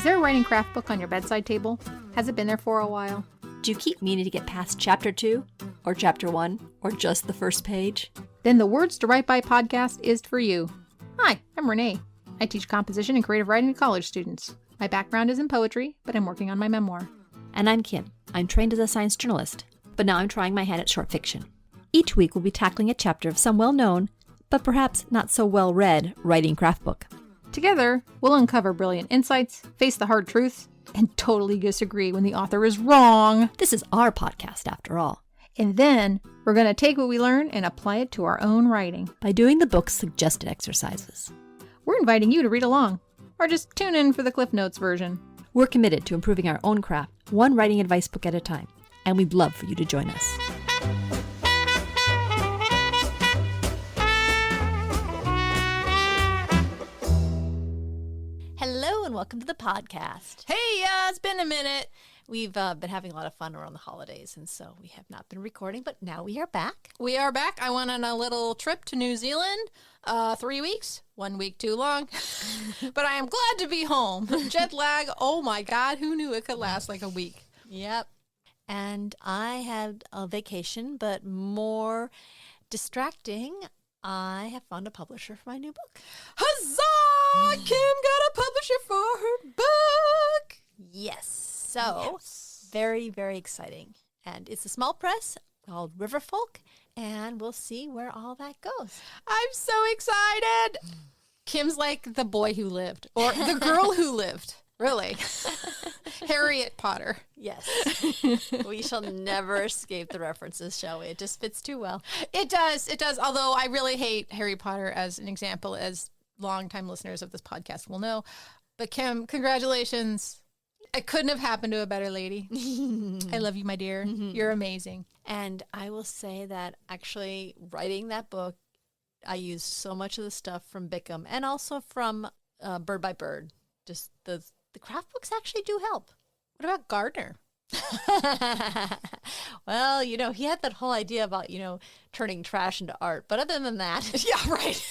there a writing craft book on your bedside table? Has it been there for a while? Do you keep meaning to get past chapter 2, or chapter 1, or just the first page? Then the Words to Write By podcast is for you. Hi, I'm Renee. I teach composition and creative writing to college students. My background is in poetry, but I'm working on my memoir. And I'm Kim. I'm trained as a science journalist, but now I'm trying my hand at short fiction. Each week we'll be tackling a chapter of some well-known, but perhaps not so well-read, writing craft book. Together, we'll uncover brilliant insights, face the hard truths, and totally disagree when the author is wrong. This is our podcast, after all. And then, we're going to take what we learn and apply it to our own writing. By doing the book's suggested exercises. We're inviting you to read along, or just tune in for the Cliff Notes version. We're committed to improving our own craft, one writing advice book at a time, and we'd love for you to join us. Hello and welcome to the podcast. Hey, it's been a minute. We've been having a lot of fun around the holidays, and so we have not been recording, but now we are back. We are back. I went on a little trip to New Zealand, 3 weeks, 1 week too long, but I am glad to be home. Jet lag, oh my God, who knew it could last like a week? Yep. And I had a vacation, but more distracting, I have found a publisher for my new book. Huzzah! Kim got a publisher for her book! Yes. So, very, very exciting. And it's a small press called Riverfolk, and we'll see where all that goes. I'm so excited! Kim's like the boy who lived, or the girl who lived, really. Harriet Potter. Yes. We shall never escape the references, shall we? It just fits too well. It does. Although I really hate Harry Potter as an example, as longtime listeners of this podcast will know. But Kim, congratulations. It couldn't have happened to a better lady. I love you, my dear. Mm-hmm. You're amazing. And I will say that actually writing that book, I used so much of the stuff from Bickham and also from Bird by Bird. Just the craft books actually do help. What about Gardner? Well, he had that whole idea about, turning trash into art. But other than that. Yeah, right.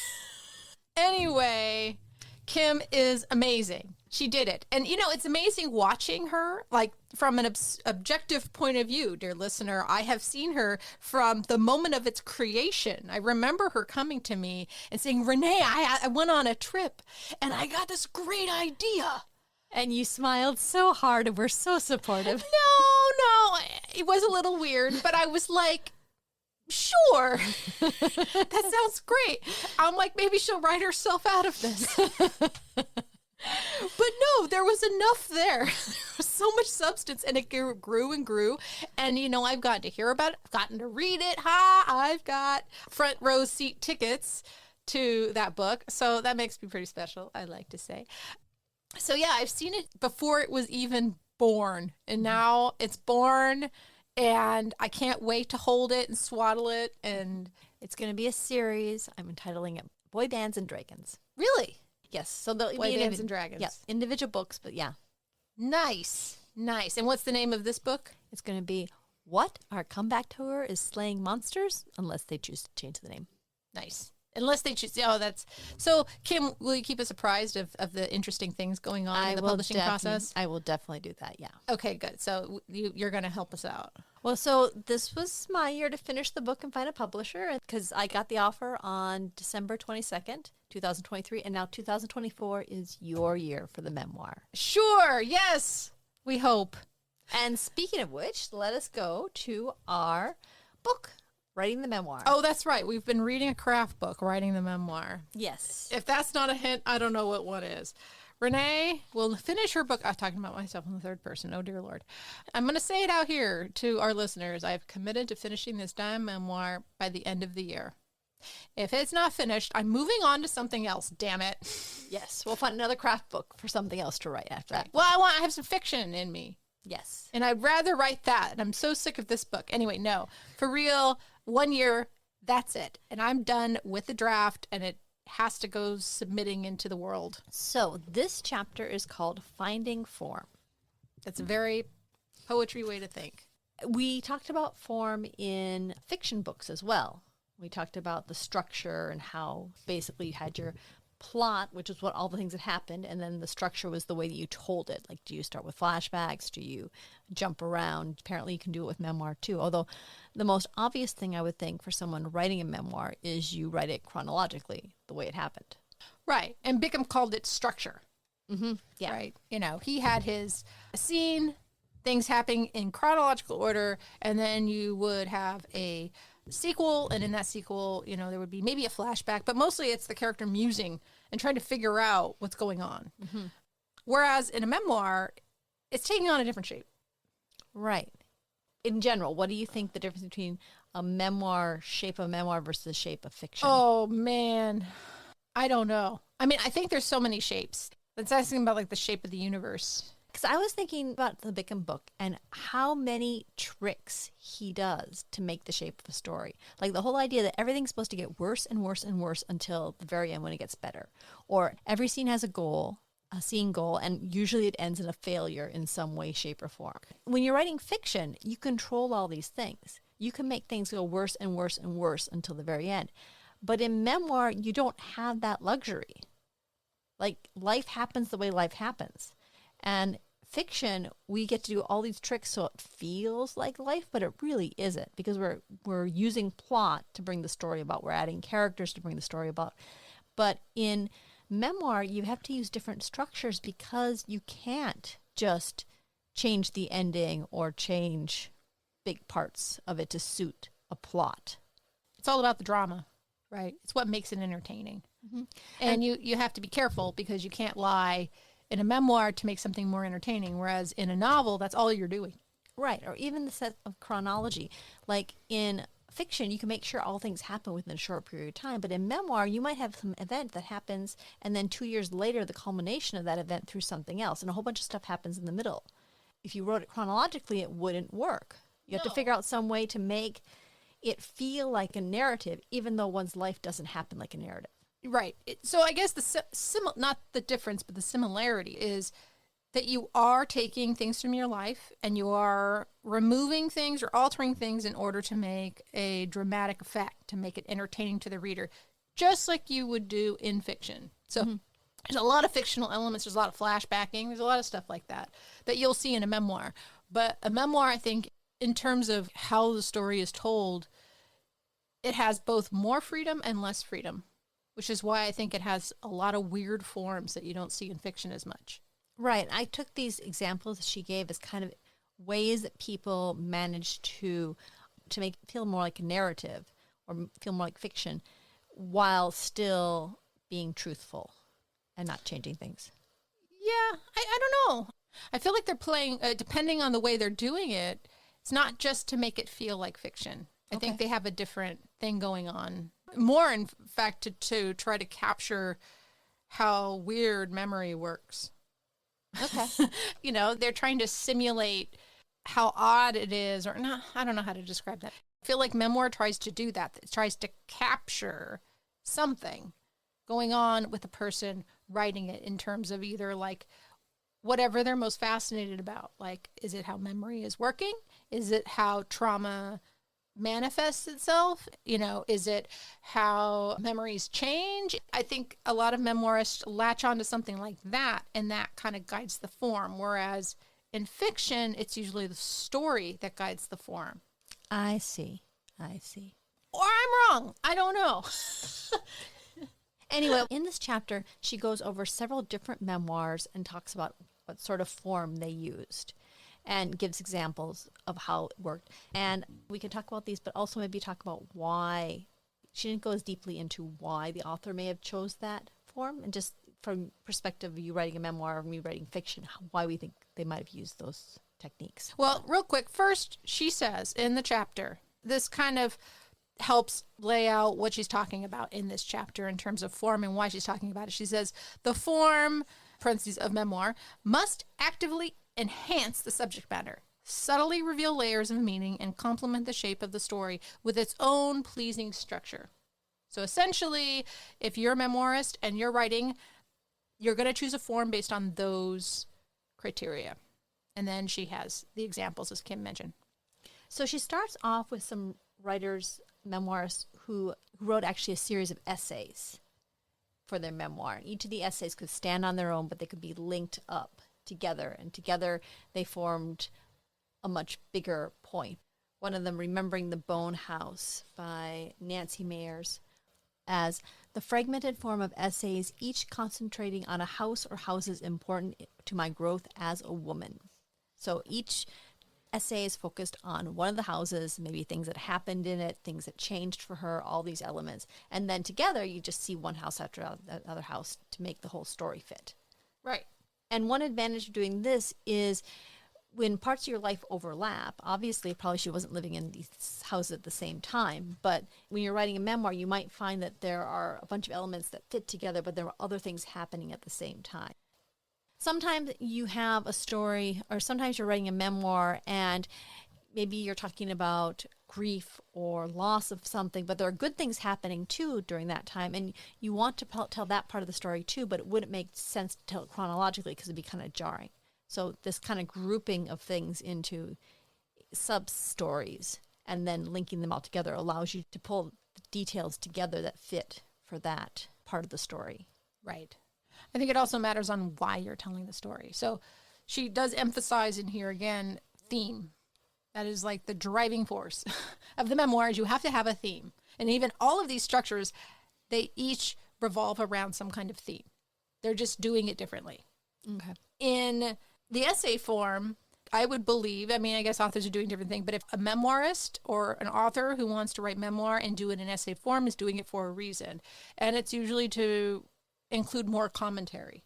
Anyway, Kim is amazing. She did it. And, it's amazing watching her, like, from an objective point of view, dear listener. I have seen her from the moment of its creation. I remember her coming to me and saying, Renee, I went on a trip and I got this great idea. And you smiled so hard and were so supportive. No, it was a little weird, but I was like, sure, that sounds great. I'm like, maybe she'll write herself out of this. But no, there was enough there. There was so much substance, and it grew and grew. And, I've gotten to hear about it. I've gotten to read it. I've got front row seat tickets to that book. So that makes me pretty special, I like to say. So, yeah, I've seen it before it was even born. And now it's born, and I can't wait to hold it and swaddle it. And it's going to be a series. I'm entitling it Boy Bands and Dragons. Really? Yes. So they'll Boy Bands and Dragons. Yeah, individual books, but yeah. Nice. And what's the name of this book? It's going to be What? Our Comeback Tour is Slaying Monsters, unless they choose to change the name. Nice. Unless they choose. Oh, that's... So, Kim, will you keep us apprised of the interesting things going on in the publishing process? I will definitely do that, yeah. Okay, good. So you're going to help us out. Well, so this was my year to finish the book and find a publisher, because I got the offer on December 22nd, 2023, and now 2024 is your year for the memoir. Sure, yes, we hope. And speaking of which, let us go to our book, Writing the Memoir. Oh, that's right. We've been reading a craft book, Writing the Memoir. Yes. If that's not a hint, I don't know what one is. Renee will finish her book. I'm talking about myself in the third person. Oh, dear Lord. I'm going to say it out here to our listeners. I've committed to finishing this damn memoir by the end of the year. If it's not finished, I'm moving on to something else, damn it. Yes, we'll find another craft book for something else to write after that. Well, I have some fiction in me. Yes. And I'd rather write that. And I'm so sick of this book. Anyway, no. For real, 1 year, that's it. And I'm done with the draft, and it has to go submitting into the world. So this chapter is called Finding Form. That's a very poetry way to think. We talked about form in fiction books as well. We talked about the structure and how basically you had your plot, which is what all the things that happened, and then the structure was the way that you told it. Like, do you start with flashbacks? Do you jump around? Apparently you can do it with memoir too. Although the most obvious thing I would think for someone writing a memoir is you write it chronologically, the way it happened. Right. And Bickham called it structure. Mm-hmm. Yeah. Right. You know, he had his scene, things happening in chronological order, and then you would have a sequel, and in that sequel, you know, there would be maybe a flashback, but mostly it's the character musing and trying to figure out what's going on. Mm-hmm. Whereas in a memoir, it's taking on a different shape. Right. In general, what do you think the difference between a memoir, shape of memoir versus the shape of fiction? Oh, man. I don't know. I mean, I think there's so many shapes. It's asking about like the shape of the universe. Because I was thinking about the Bickham book and how many tricks he does to make the shape of a story. Like the whole idea that everything's supposed to get worse and worse and worse until the very end when it gets better. Or every scene has a goal, a scene goal, and usually it ends in a failure in some way, shape, or form. When you're writing fiction, you control all these things. You can make things go worse and worse and worse until the very end. But in memoir, you don't have that luxury. Like life happens the way life happens. And fiction, we get to do all these tricks so it feels like life, but it really isn't, because we're using plot to bring the story about. We're adding characters to bring the story about. But in memoir, you have to use different structures because you can't just change the ending or change big parts of it to suit a plot. It's all about the drama, right? It's what makes it entertaining. Mm-hmm. And you have to be careful because you can't lie in a memoir to make something more entertaining, whereas in a novel, that's all you're doing. Right, or even the set of chronology. Like in fiction, you can make sure all things happen within a short period of time, but in memoir, you might have some event that happens, and then 2 years later, the culmination of that event through something else, and a whole bunch of stuff happens in the middle. If you wrote it chronologically, it wouldn't work. You have to figure out some way to make it feel like a narrative, even though one's life doesn't happen like a narrative. Right. So I guess not the difference, but the similarity is that you are taking things from your life and you are removing things or altering things in order to make a dramatic effect, to make it entertaining to the reader, just like you would do in fiction. So there's a lot of fictional elements. There's a lot of flashbacking. There's a lot of stuff like that you'll see in a memoir. But a memoir, I think, in terms of how the story is told, it has both more freedom and less freedom, which is why I think it has a lot of weird forms that you don't see in fiction as much. Right. I took these examples that she gave as kind of ways that people manage to make it feel more like a narrative or feel more like fiction while still being truthful and not changing things. Yeah, I don't know. I feel like they're playing, depending on the way they're doing it, it's not just to make it feel like fiction. I think they have a different thing going on. More, in fact, to try to capture how weird memory works. Okay. You know, they're trying to simulate how odd it is, or no, I don't know how to describe that. I feel like memoir tries to do that. It tries to capture something going on with the person writing it in terms of either like whatever they're most fascinated about. Like, is it how memory is working? Is it how trauma manifests itself? You know, is it how memories change? I think a lot of memoirists latch onto something like that, and that kind of guides the form. Whereas in fiction, it's usually the story that guides the form. I see. Or I'm wrong. I don't know. Anyway, in this chapter, she goes over several different memoirs and talks about what sort of form they used and gives examples of how it worked. And we can talk about these, but also maybe talk about why. She didn't go as deeply into why the author may have chose that form, and just from perspective of you writing a memoir or me writing fiction, why we think they might have used those techniques. Well, real quick, first, she says in the chapter, this kind of helps lay out what she's talking about in this chapter in terms of form and why she's talking about it. She says, the form, parentheses, of memoir must actively enhance the subject matter, subtly reveal layers of meaning, and complement the shape of the story with its own pleasing structure. So essentially, if you're a memoirist and you're writing, you're going to choose a form based on those criteria. And then she has the examples, as Kim mentioned. So she starts off with some writers, memoirists, who wrote actually a series of essays. for their memoir. Each of the essays could stand on their own, but they could be linked up together. And together they formed a much bigger point. One of them, Remembering the Bone House by Nancy Mayers, as the fragmented form of essays, each concentrating on a house or houses important to my growth as a woman. So each essay is focused on one of the houses, maybe things that happened in it, things that changed for her, all these elements. And then together, you just see one house after another house to make the whole story fit. Right. And one advantage of doing this is when parts of your life overlap, obviously, probably she wasn't living in these houses at the same time, but when you're writing a memoir, you might find that there are a bunch of elements that fit together, but there are other things happening at the same time. Sometimes you have a story, or sometimes you're writing a memoir and maybe you're talking about grief or loss of something, but there are good things happening too during that time. And you want to tell that part of the story too, but it wouldn't make sense to tell it chronologically because it'd be kind of jarring. So this kind of grouping of things into sub-stories and then linking them all together allows you to pull the details together that fit for that part of the story. Right. I think it also matters on why you're telling the story. So she does emphasize in here again, theme. That is like the driving force of the memoirs. You have to have a theme. And even all of these structures, they each revolve around some kind of theme. They're just doing it differently. Okay. In the essay form, I would believe, I mean, I guess authors are doing different things, but if a memoirist or an author who wants to write memoir and do it in essay form is doing it for a reason. And it's usually to include more commentary.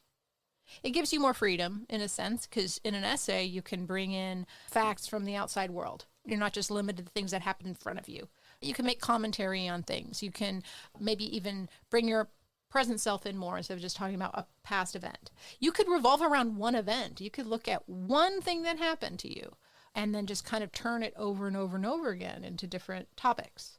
It gives you more freedom in a sense, because in an essay, you can bring in facts from the outside world. You're not just limited to things that happen in front of you. You can make commentary on things. You can maybe even bring your present self in more instead of just talking about a past event. You could revolve around one event. You could look at one thing that happened to you and then just kind of turn it over and over and over again into different topics,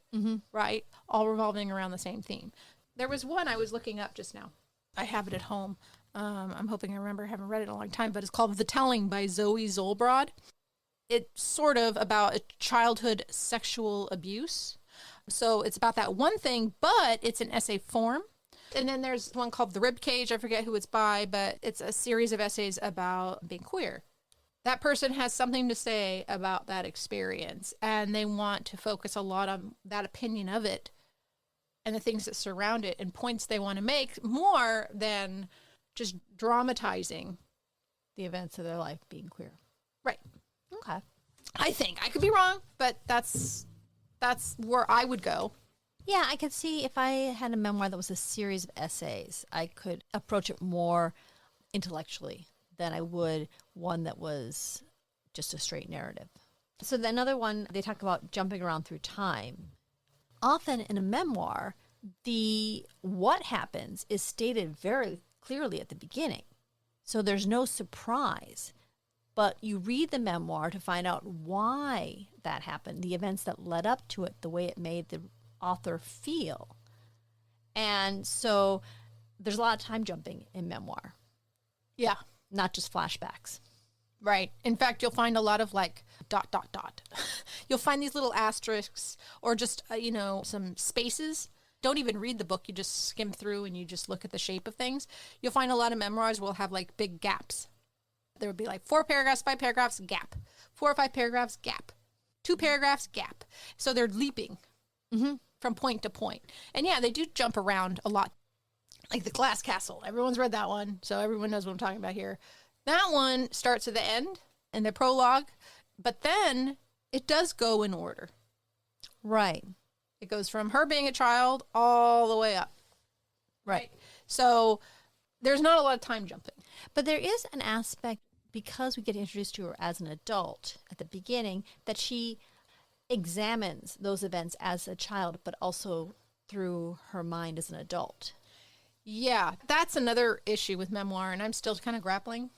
right? All revolving around the same theme. There was one I was looking up just now. I have it at home. I'm hoping I remember. I haven't read it in a long time, but it's called The Telling by Zoe Zolbrod. It's sort of about a childhood sexual abuse. So it's about that one thing, but it's an essay form. And then there's one called The Rib Cage. I forget who it's by, but it's a series of essays about being queer. That person has something to say about that experience, and they want to focus a lot on that opinion of it and the things that surround it and points they want to make more than just dramatizing The events of their life being queer. Right. Okay. I think. I could be wrong, but that's where I would go. Yeah, I could see if I had a memoir that was a series of essays, I could approach it more intellectually than I would one that was just a straight narrative. So another one, they talk about jumping around through time. Often in a memoir, the what happens is stated very clearly at the beginning. So there's no surprise. But you read the memoir to find out why that happened, the events that led up to it, the way it made the author feel. And so there's a lot of time jumping in memoir. Yeah. Not just flashbacks. Right. In fact, you'll find a lot of like ... You'll find these little asterisks or just, some spaces. Don't even read the book. You just skim through and you just look at the shape of things. You'll find a lot of memoirs will have like big gaps. There would be like 4 paragraphs, 5 paragraphs, gap. 4 or 5 paragraphs, gap. 2 paragraphs, gap. So they're leaping from point to point. And yeah, they do jump around a lot. Like The Glass Castle. Everyone's read that one, so everyone knows what I'm talking about here. That one starts at the end in the prologue, but then it does go in order. Right. It goes from her being a child all the way up. Right. So there's not a lot of time jumping. But there is an aspect, because we get introduced to her as an adult at the beginning, that she examines those events as a child, but also through her mind as an adult. Yeah, that's another issue with memoir, and I'm still kind of grappling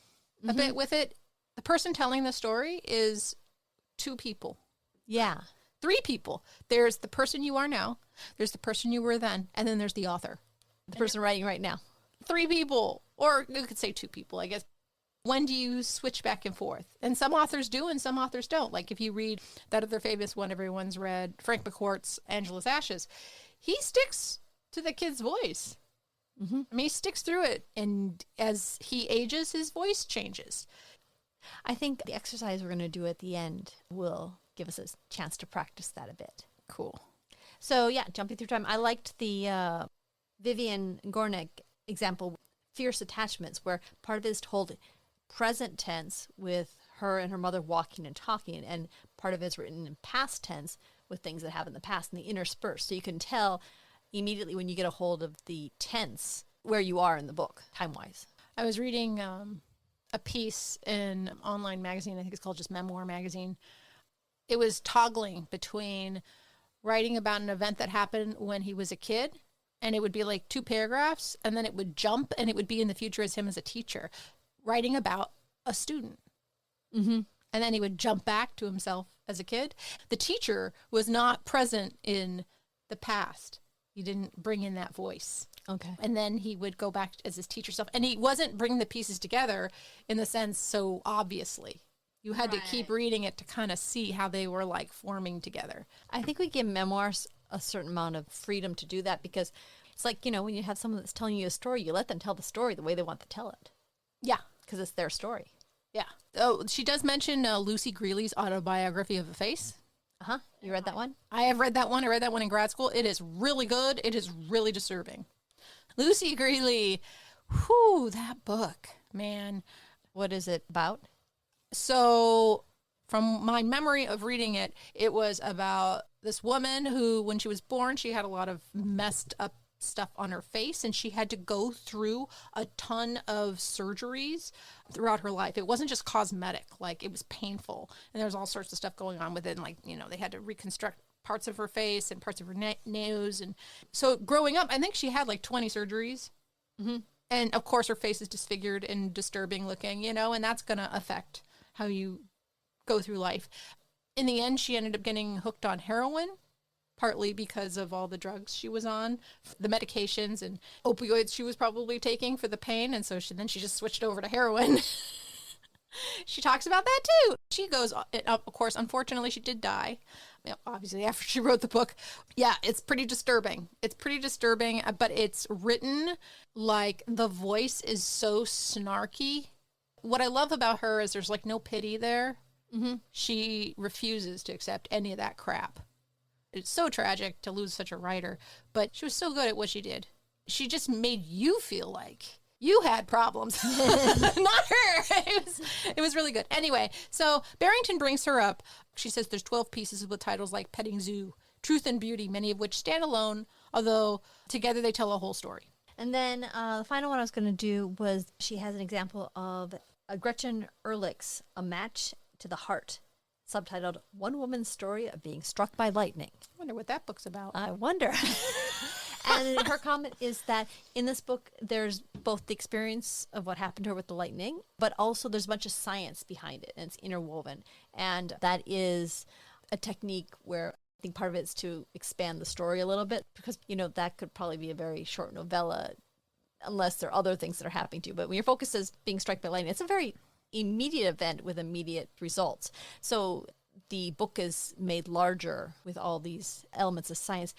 a bit with it. The person telling the story is 2 people. Yeah. 3 people. There's the person you are now, there's the person you were then, and then there's the author. The person writing right now. 3 people, or you could say 2 people, I guess. When do you switch back and forth? And some authors do and some authors don't. Like if you read that other famous one everyone's read, Frank McCourt's Angela's Ashes, he sticks to the kid's voice. I mean, he sticks through it, and as he ages, his voice changes. I think the exercise we're going to do at the end will give us a chance to practice that a bit. Cool. So yeah, jumping through time. I liked the Vivian Gornick example, fierce attachments, where part of it is told present tense with her and her mother walking and talking, and part of it's written in past tense with things that happened in the past, and the interspersed. So you can tell immediately when you get a hold of the tense where you are in the book, time-wise. I was reading a piece in an online magazine, I think it's called just Memoir magazine. It was toggling between writing about an event that happened when he was a kid, and it would be like 2 paragraphs, and then it would jump, and it would be in the future as him as a teacher, writing about a student. And then he would jump back to himself as a kid. The teacher was not present in the past. He didn't bring in that voice. Okay. And then he would go back as his teacher self. And he wasn't bringing the pieces together in the sense so obviously. You had to keep reading it to kind of see how they were like forming together. I think we give memoirs a certain amount of freedom to do that, because it's like, when you have someone that's telling you a story, you let them tell the story the way they want to tell it. Yeah. Because it's their story. Yeah. Oh, she does mention Lucy Greeley's autobiography of a face. You read that one? I have read that one. I read that one in grad school. It is really good. It is really disturbing. Lucy Greeley, whew, that book, man. What is it about? So from my memory of reading it, it was about this woman who, when she was born, she had a lot of messed up stuff on her face, and she had to go through a ton of surgeries throughout her life. It wasn't just cosmetic, like it was painful, and there was all sorts of stuff going on with it, and like, they had to reconstruct parts of her face and parts of her nose. And so growing up, I think she had like 20 surgeries. And of course her face is disfigured and disturbing looking, and that's going to affect how you go through life. In the end, she ended up getting hooked on heroin, partly because of all the drugs she was on, the medications and opioids she was probably taking for the pain. And so she just switched over to heroin. She talks about that too. She goes, of course, unfortunately, she did die. Obviously, after she wrote the book. Yeah, it's pretty disturbing. It's pretty disturbing, but it's written like the voice is so snarky. What I love about her is there's like no pity there. She refuses to accept any of that crap. It's so tragic to lose such a writer, but she was so good at what she did. She just made you feel like you had problems, not her. It was really good. Anyway, so Barrington brings her up. She says there's 12 pieces with titles like Petting Zoo, Truth and Beauty, many of which stand alone, although together they tell a whole story. And then the final one I was going to do was she has an example of Gretchen Ehrlich's A Match to the Heart, subtitled One Woman's Story of Being Struck by Lightning. I wonder what that book's about. I wonder. And her comment is that in this book, there's both the experience of what happened to her with the lightning, but also there's a bunch of science behind it, and it's interwoven. And that is a technique where I think part of it is to expand the story a little bit, because, that could probably be a very short novella unless there are other things that are happening to you. But when your focus is being struck by lightning, it's a very immediate event with immediate results. So the book is made larger with all these elements of science.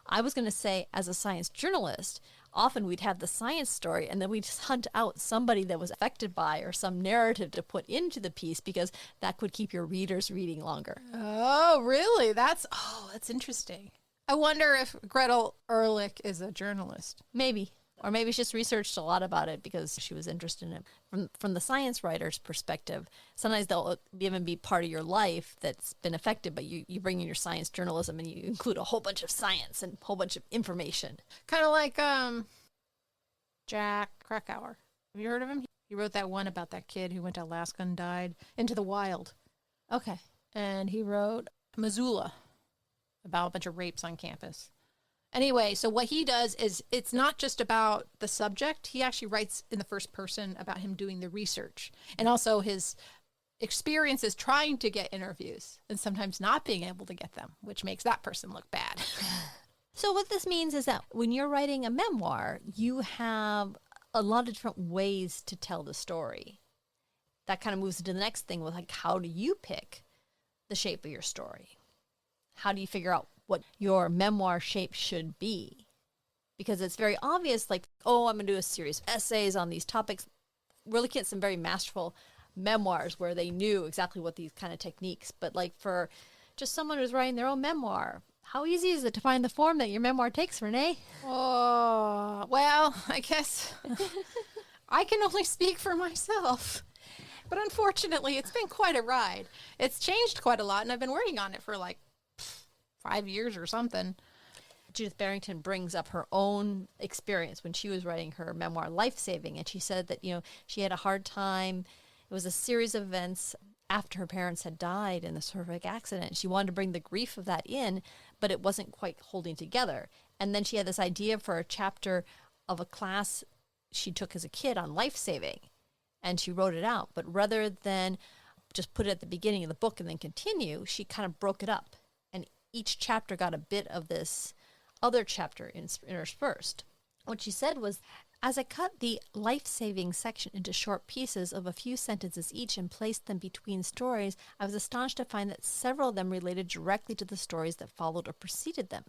I was going to say, as a science journalist, often we'd have the science story and then we'd hunt out somebody that was affected by or some narrative to put into the piece, because that could keep your readers reading longer. Oh, really? That's interesting. I wonder if Gretel Ehrlich is a journalist. Maybe. Or maybe she's researched a lot about it because she was interested in it. From the science writer's perspective, sometimes they'll even be part of your life that's been affected, but you bring in your science journalism and you include a whole bunch of science and a whole bunch of information. Kind of like Jack Krakauer. Have you heard of him? He wrote that one about that kid who went to Alaska and died into the wild. Okay. And he wrote Missoula about a bunch of rapes on campus. Anyway, so what he does is it's not just about the subject. He actually writes in the first person about him doing the research and also his experiences trying to get interviews and sometimes not being able to get them, which makes that person look bad. So what this means is that when you're writing a memoir, you have a lot of different ways to tell the story. That kind of moves into the next thing with, like, how do you pick the shape of your story? How do you figure out what your memoir shape should be? Because it's very obvious, like oh, I'm going to do a series of essays on these topics. We're looking at some very masterful memoirs where they knew exactly what these kind of techniques. But like for just someone who's writing their own memoir, how easy is it to find the form that your memoir takes, Renee? Oh, well, I guess I can only speak for myself. But unfortunately, it's been quite a ride. It's changed quite a lot, and I've been working on it for like 5 years or something. Judith Barrington brings up her own experience when she was writing her memoir, Life Saving, and she said that, she had a hard time. It was a series of events after her parents had died in this horrific accident. She wanted to bring the grief of that in, but it wasn't quite holding together. And then she had this idea for a chapter of a class she took as a kid on life saving, and she wrote it out. But rather than just put it at the beginning of the book and then continue, she kind of broke it up. And each chapter got a bit of this other chapter interspersed. What she said was, as I cut the life-saving section into short pieces of a few sentences each and placed them between stories, I was astonished to find that several of them related directly to the stories that followed or preceded them.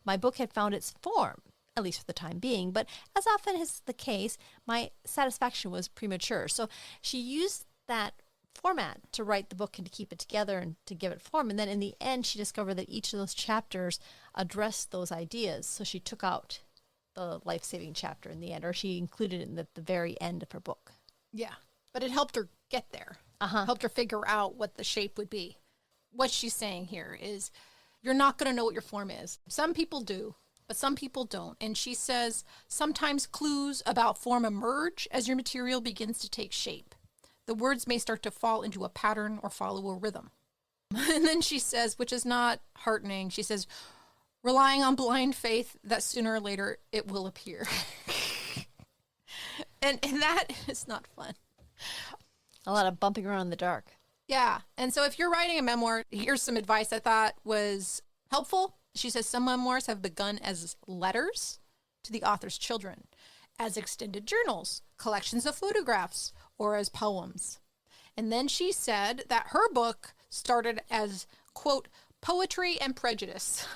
My book had found its form, at least for the time being, but as often is the case, my satisfaction was premature. So she used that format to write the book and to keep it together and to give it form. And then in the end, she discovered that each of those chapters addressed those ideas. So she took out the life-saving chapter in the end, or she included it in the very end of her book. Yeah, but it helped her get there. Helped her figure out what the shape would be. What she's saying here is you're not going to know what your form is. Some people do, but some people don't. And she says sometimes clues about form emerge as your material begins to take shape. The words may start to fall into a pattern or follow a rhythm. And then she says, which is not heartening, she says, relying on blind faith that sooner or later it will appear. and that is not fun. A lot of bumping around in the dark. Yeah. And so if you're writing a memoir, here's some advice I thought was helpful. She says some memoirs have begun as letters to the author's children, as extended journals, collections of photographs, or as poems. And then she said that her book started as, quote, Poetry and Prejudice,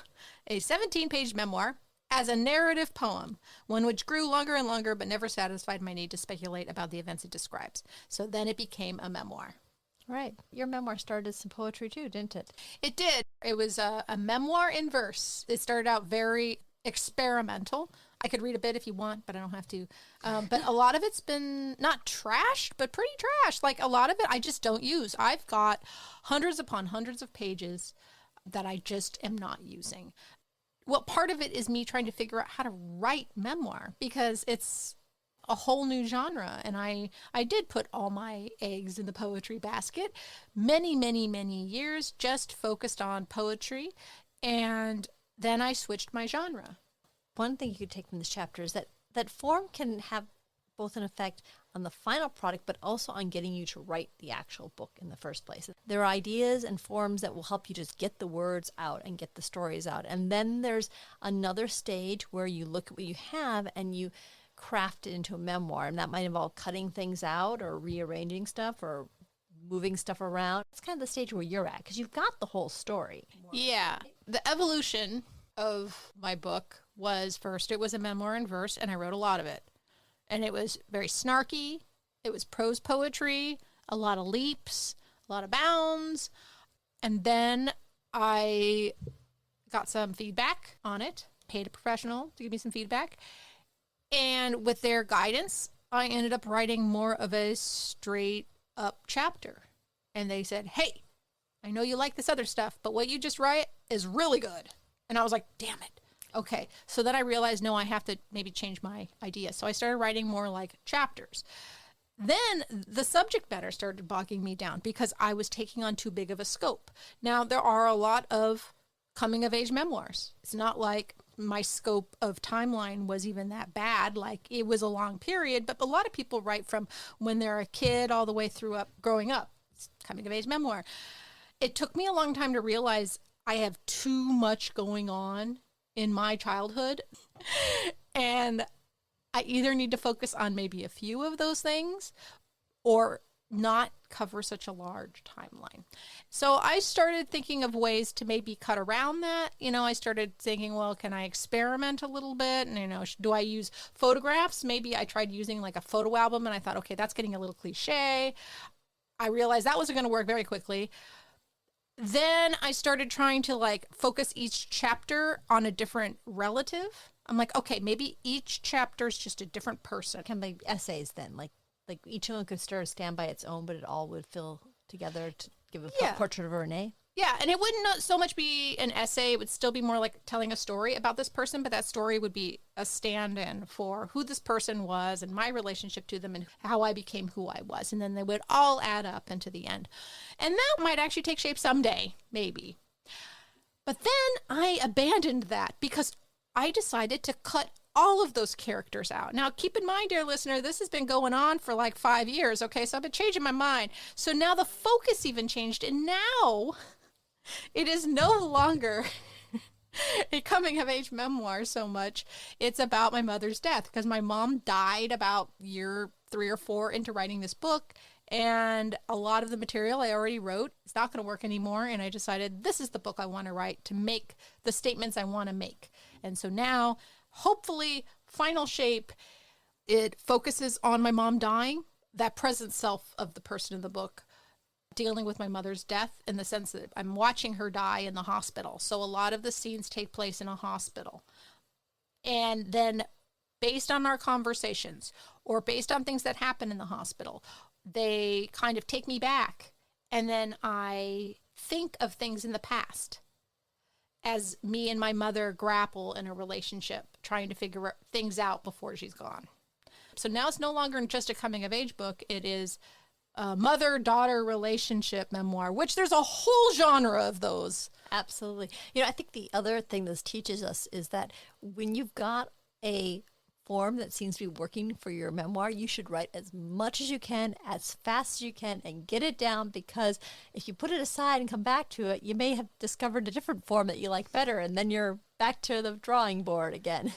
a 17-page memoir, as a narrative poem, one which grew longer and longer but never satisfied my need to speculate about the events it describes. So then it became a memoir. Right. Your memoir started as some poetry too, didn't it? It did. It was a memoir in verse. It started out very experimental. I could read a bit if you want, but I don't have to. But a lot of it's been not trashed, but pretty trashed. Like a lot of it I just don't use. I've got hundreds upon hundreds of pages that I just am not using. Well, part of it is me trying to figure out how to write memoir because it's a whole new genre. And I did put all my eggs in the poetry basket. Many, many, many years just focused on poetry. And then I switched my genre. One thing you could take from this chapter is that form can have both an effect on the final product, but also on getting you to write the actual book in the first place. There are ideas and forms that will help you just get the words out and get the stories out. And then there's another stage where you look at what you have and you craft it into a memoir. And that might involve cutting things out or rearranging stuff or moving stuff around. It's kind of the stage where you're at because you've got the whole story. Yeah. The evolution of my book was first it was a memoir in verse, and I wrote a lot of it. And it was very snarky. It was prose poetry, a lot of leaps, a lot of bounds. And then I got some feedback on it, paid a professional to give me some feedback. And with their guidance, I ended up writing more of a straight up chapter. And they said, hey, I know you like this other stuff, but what you just write is really good. And I was like, damn it. Okay, so then I realized, no, I have to maybe change my idea. So I started writing more like chapters. Then the subject matter started bogging me down because I was taking on too big of a scope. Now, there are a lot of coming-of-age memoirs. It's not like my scope of timeline was even that bad. Like, it was a long period, but a lot of people write from when they're a kid all the way through up growing up. It's coming-of-age memoir. It took me a long time to realize I have too much going on in my childhood, and I either need to focus on maybe a few of those things or not cover such a large timeline. So I started thinking of ways to maybe cut around that. I started thinking, well, can I experiment a little bit? And, do I use photographs? Maybe I tried using like a photo album and I thought, okay, that's getting a little cliche. I realized that wasn't going to work very quickly. Then I started trying to like focus each chapter on a different relative. I'm like, okay, maybe each chapter is just a different person. Can be essays then, like each one could sort of stand by its own, but it all would fill together to give a portrait of Renee. Yeah, and it wouldn't so much be an essay. It would still be more like telling a story about this person, but that story would be a stand-in for who this person was and my relationship to them and how I became who I was. And then they would all add up into the end. And that might actually take shape someday, maybe. But then I abandoned that because I decided to cut all of those characters out. Now, keep in mind, dear listener, this has been going on for like 5 years, okay? So I've been changing my mind. So now the focus even changed, and now it is no longer a coming-of-age memoir so much. It's about my mother's death because my mom died about year 3 or 4 into writing this book, and a lot of the material I already wrote is not going to work anymore, and I decided this is the book I want to write to make the statements I want to make. And so now, hopefully, final shape, it focuses on my mom dying, that present self of the person in the book, dealing with my mother's death in the sense that I'm watching her die in the hospital. So a lot of the scenes take place in a hospital. And then based on our conversations or based on things that happen in the hospital, they kind of take me back. And then I think of things in the past as me and my mother grapple in a relationship, trying to figure things out before she's gone. So now it's no longer just a coming-of-age book. It is a mother-daughter relationship memoir, which there's a whole genre of those. Absolutely. I think the other thing this teaches us is that when you've got a form that seems to be working for your memoir, you should write as much as you can, as fast as you can, and get it down, because if you put it aside and come back to it, you may have discovered a different form that you like better, and then you're back to the drawing board again.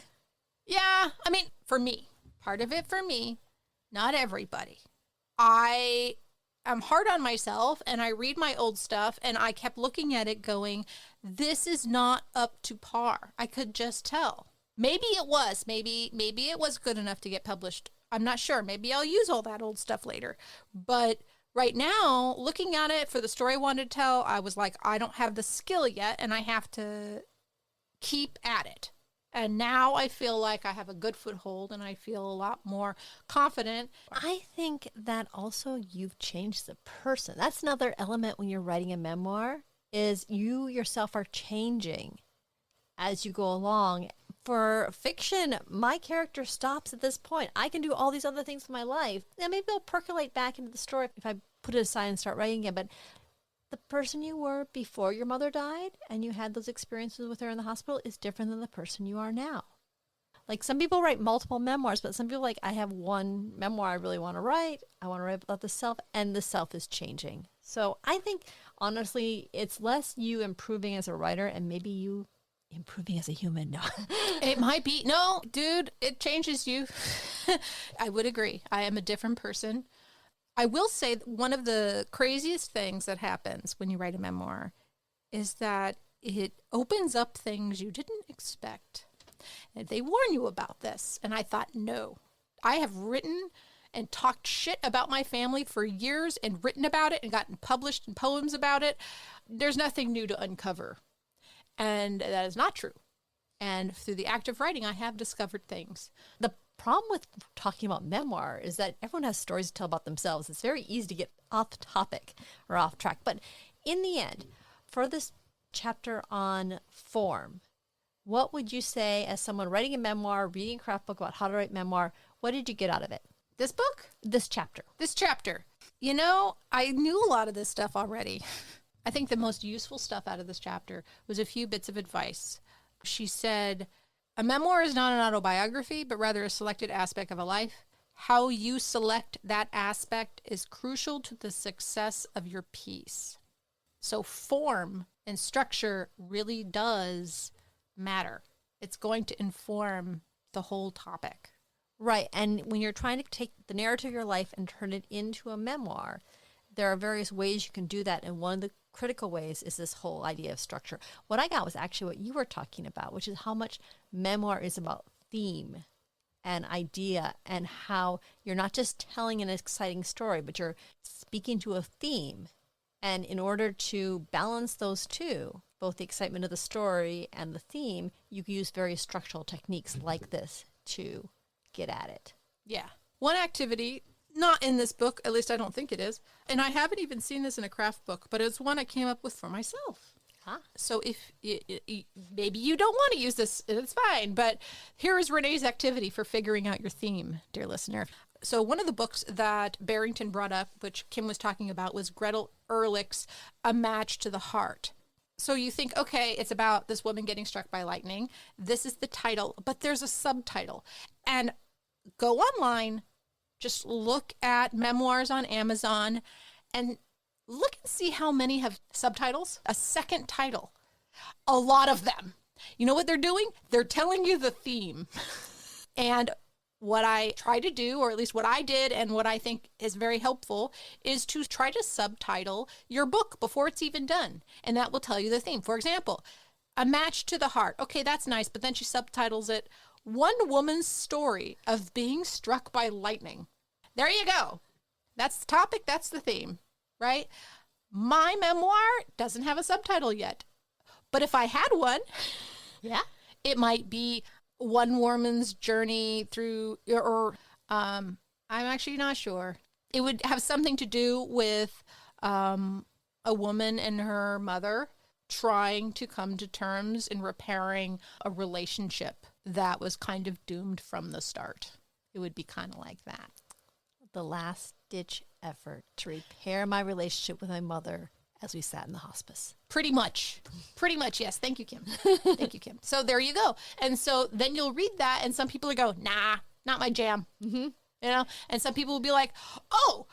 Yeah, I mean, for me, part of it for me, not everybody. I am hard on myself, and I read my old stuff, and I kept looking at it going, this is not up to par. I could just tell. Maybe it was. Maybe it was good enough to get published. I'm not sure. Maybe I'll use all that old stuff later. But right now, looking at it for the story I wanted to tell, I was like, I don't have the skill yet, and I have to keep at it. And now I feel like I have a good foothold, and I feel a lot more confident. I think that also you've changed the person. That's another element when you're writing a memoir, is you yourself are changing as you go along. For fiction, my character stops at this point. I can do all these other things in my life. And maybe I'll percolate back into the story if I put it aside and start writing again. But the person you were before your mother died and you had those experiences with her in the hospital is different than the person you are now. Like, some people write multiple memoirs, but some people like, I have one memoir I really want to write. I want to write about the self, and the self is changing. So I think, honestly, it's less you improving as a writer and maybe you improving as a human. No. It might be. No, dude, it changes you. I would agree. I am a different person. I will say that one of the craziest things that happens when you write a memoir is that it opens up things you didn't expect. And they warn you about this. And I thought, no. I have written and talked shit about my family for years and written about it and gotten published in poems about it. There's nothing new to uncover. And that is not true. And through the act of writing, I have discovered things. The problem with talking about memoir is that everyone has stories to tell about themselves. It's very easy to get off topic or off track. But in the end, for this chapter on form, what would you say as someone writing a memoir, reading a craft book about how to write memoir, what did you get out of it? This book? This chapter. This chapter. I knew a lot of this stuff already. I think the most useful stuff out of this chapter was a few bits of advice. She said, a memoir is not an autobiography, but rather a selected aspect of a life. How you select that aspect is crucial to the success of your piece. So form and structure really does matter. It's going to inform the whole topic, Right. And when you're trying to take the narrative of your life and turn it into a memoir, there are various ways you can do that. And one of the critical ways is this whole idea of structure. What I got was actually what you were talking about, which is how much memoir is about theme and idea, and how you're not just telling an exciting story, but you're speaking to a theme. And in order to balance those two, both the excitement of the story and the theme, you can use various structural techniques like this to get at it. Yeah. One activity, not in this book, at least I don't think it is, and I haven't even seen this in a craft book, but it's one I came up with for myself. So if maybe you don't want to use this, it's fine. But here is Renee's activity for figuring out your theme, dear listener. So one of the books that Barrington brought up, which Kim was talking about, was Gretel Ehrlich's A Match to the Heart. So you think, okay, it's about this woman getting struck by lightning. This is the title, but there's a subtitle. And go online, just look at memoirs on Amazon, and look and see how many have subtitles, a second title. A lot of them. You know what they're doing? They're telling you the theme. And what I try to do, or at least what I did and what I think is very helpful, is to try to subtitle your book before it's even done. And that will tell you the theme. For example, A Match to the Heart. Okay, that's nice, but then she subtitles it, One Woman's Story of Being Struck by Lightning. There you go. That's the topic, that's the theme, right? My memoir doesn't have a subtitle yet. But if I had one, Yeah. it might be One Woman's Journey Through, or I'm actually not sure. It would have something to do with a woman and her mother trying to come to terms in repairing a relationship that was kind of doomed from the start. It would be kind of like that. The last-ditch effort to repair my relationship with my mother as we sat in the hospice. Pretty much, yes. Thank you, Kim. Thank you, Kim. So there you go. And so then you'll read that, and some people will go, nah, not my jam. Mm-hmm. You know, and some people will be like, oh,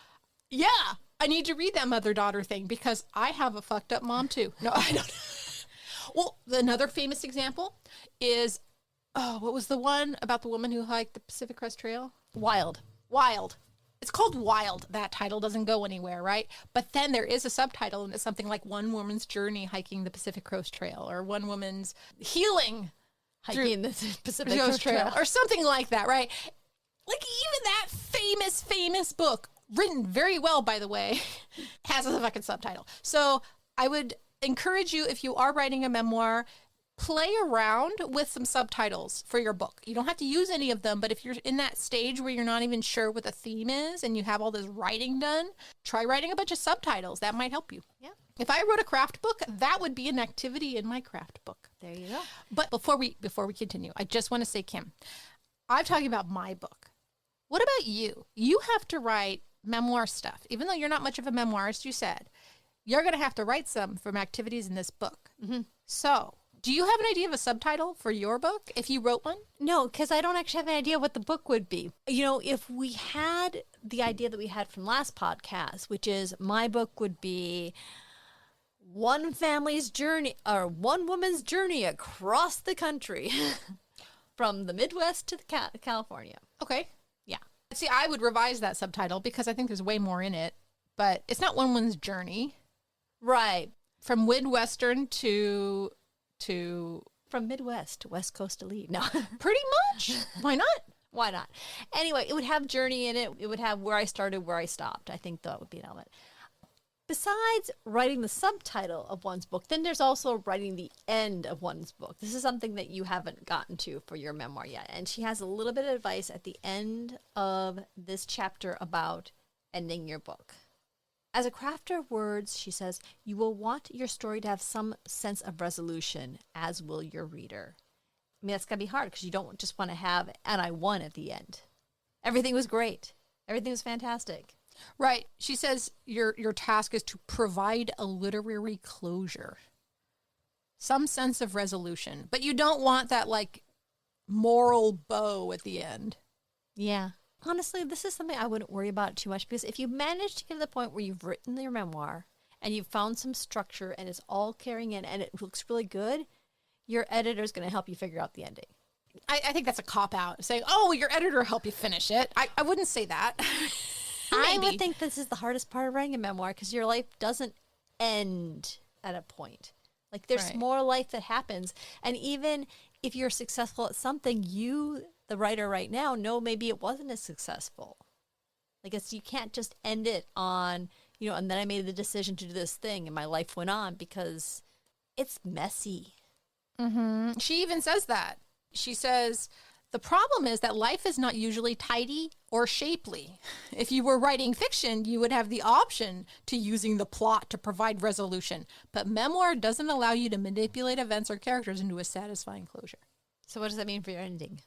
yeah, I need to read that mother-daughter thing because I have a fucked up mom too. No, I don't. Well, another famous example is, what was the one about the woman who hiked the Pacific Crest Trail? Wild. It's called Wild. That title doesn't go anywhere, right? But then there is a subtitle, and it's something like One Woman's Journey Hiking the Pacific Coast Trail, or One Woman's Healing Hiking the Pacific Coast Trail, or something like that, right? Like even that famous book, written very well, by the way, has a fucking subtitle. So I would encourage you, if you are writing a memoir, play around with some subtitles for your book. You don't have to use any of them, but if you're in that stage where you're not even sure what the theme is and you have all this writing done, try writing a bunch of subtitles. That might help you. Yeah. If I wrote a craft book, that would be an activity in my craft book. There you go. But before we continue, I just want to say, Kim, I'm talking about my book. What about you? You have to write memoir stuff. Even though you're not much of a memoirist, you said, you're going to have to write some from activities in this book. Mm-hmm. So do you have an idea of a subtitle for your book if you wrote one? No, because I don't actually have an idea what the book would be. You know, if we had the idea that we had from last podcast, which is my book would be one family's journey, or one woman's journey across the country from the Midwest to the California. Okay. Yeah. See, I would revise that subtitle because I think there's way more in it, but it's not one woman's journey. Right. From Midwestern to from Midwest to West Coast Elite. No. Pretty much. Why not? Why not? Anyway, it would have journey in it. It would have where I started, where I stopped. I think that would be an element. Besides writing the subtitle of one's book, then there's also writing the end of one's book. This is something that you haven't gotten to for your memoir yet. And she has a little bit of advice at the end of this chapter about ending your book. As a crafter of words, she says, you will want your story to have some sense of resolution, as will your reader. I mean, that's going to be hard because you don't just want to have, and I won at the end. Everything was great. Everything was fantastic. Right. She says your task is to provide a literary closure, some sense of resolution, but you don't want that like moral bow at the end. Yeah. Honestly, this is something I wouldn't worry about too much because if you manage to get to the point where you've written your memoir and you've found some structure and it's all carrying in and it looks really good, your editor is going to help you figure out the ending. I think that's a cop-out, saying, oh, well, your editor will help you finish it. I wouldn't say that. I Maybe. would think this is the hardest part of writing a memoir because your life doesn't end at a point. Like there's Right. more life that happens. And even if you're successful at something, you, the writer right now, know maybe it wasn't as successful. Like you can't just end it on, and then I made the decision to do this thing and my life went on because it's messy. Mm-hmm. She even says that. She says, the problem is that life is not usually tidy or shapely. If you were writing fiction, you would have the option to using the plot to provide resolution. But memoir doesn't allow you to manipulate events or characters into a satisfying closure. So what does that mean for your ending?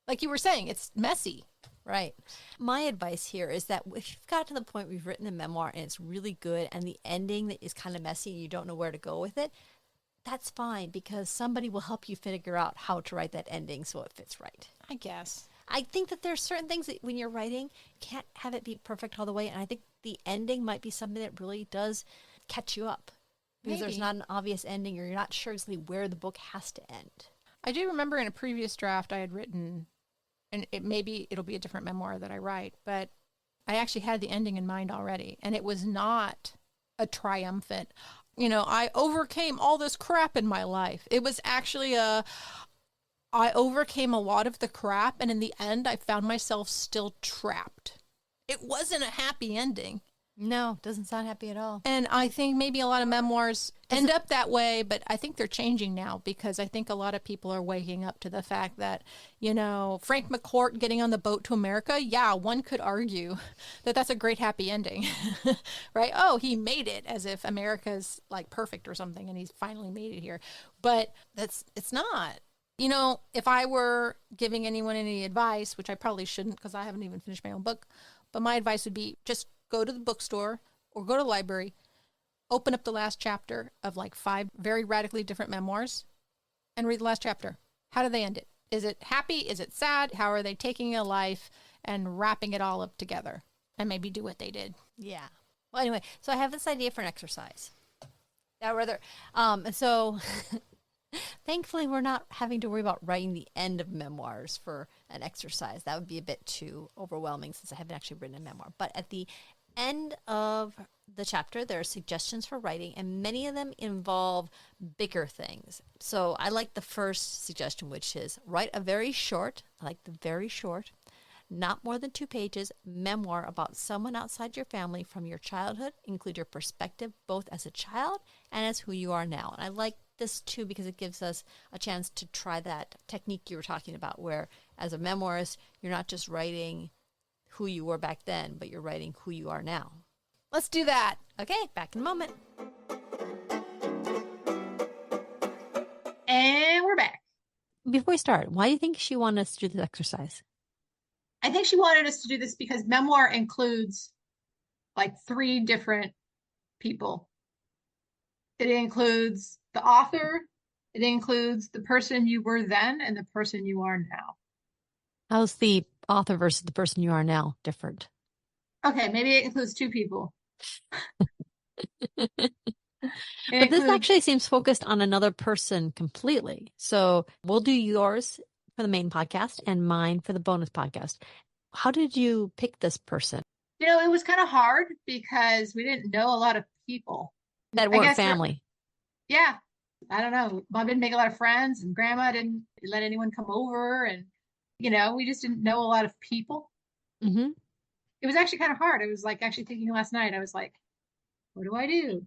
Like you were saying, it's messy. Right. My advice here is that if you've got to the point where you've written the memoir and it's really good and the ending is kind of messy and you don't know where to go with it, that's fine because somebody will help you figure out how to write that ending so it fits right. I guess. I think that there's certain things that when you're writing, you can't have it be perfect all the way. And I think the ending might be something that really does catch you up because there's Maybe. not an obvious ending or you're not sure exactly where the book has to end. I do remember in a previous draft I had written, and maybe it'll be a different memoir that I write, but I actually had the ending in mind already. And it was not a triumphant, I overcame all this crap in my life. It was actually I overcame a lot of the crap, and in the end, I found myself still trapped. It wasn't a happy ending. No, doesn't sound happy at all. And I think maybe a lot of memoirs end up that way, but I think they're changing now because I think a lot of people are waking up to the fact that, Frank McCourt getting on the boat to America, yeah, one could argue that that's a great happy ending, right? Oh, he made it as if America's like perfect or something and he's finally made it here. But it's not. If I were giving anyone any advice, which I probably shouldn't because I haven't even finished my own book, but my advice would be just go to the bookstore or go to the library, open up the last chapter of like 5 very radically different memoirs and read the last chapter. How do they end it? Is it happy? Is it sad? How are they taking a life and wrapping it all up together? And maybe do what they did. Yeah. Well, anyway, so I have this idea for an exercise. So thankfully, we're not having to worry about writing the end of memoirs for an exercise. That would be a bit too overwhelming since I haven't actually written a memoir. But at the end of the chapter, there are suggestions for writing, and many of them involve bigger things. So I like the first suggestion, which is write a very short, I like the very short, not more than 2 pages, memoir about someone outside your family from your childhood. Include your perspective both as a child and as who you are now. And I like this too because it gives us a chance to try that technique you were talking about where as a memoirist, you're not just writing who you were back then, but you're writing who you are now. Let's do that. Okay, back in a moment. And we're back. Before we start, why do you think she wanted us to do this exercise? I think she wanted us to do this because memoir includes like 3 different people. It includes the author, it includes the person you were then and the person you are now. How's the author versus the person you are now different? Okay, maybe it includes 2 people. But this actually seems focused on another person completely. So we'll do yours for the main podcast and mine for the bonus podcast. How did you pick this person? it was kind of hard because we didn't know a lot of people. That I weren't guess family. Yeah. I don't know. Mom didn't make a lot of friends and grandma didn't let anyone come over. And, we just didn't know a lot of people. Mm-hmm. It was actually kind of hard. I was like actually thinking last night, I was like, what do I do?